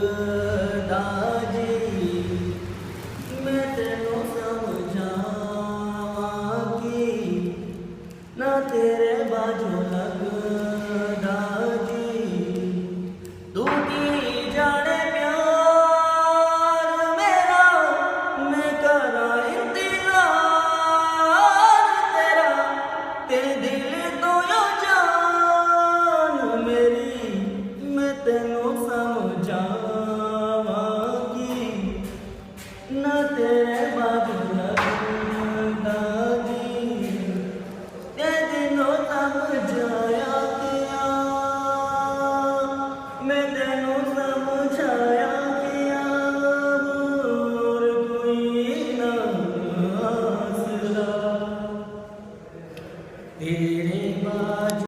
लगदा जी मैं तेनू समझावांगी ना तेरे बाजू लगदा जी तू की जाने प्यार मेरा मैं करा इंतजार तेरा ते दिल तो यो जान मेरी मैं तेनू समझावांगी ना तेरे बाजू लगदा जी ते दिनों समझाया किया मैं तेनू समझाया किया और कोई ना हंसदा तेरे बाजू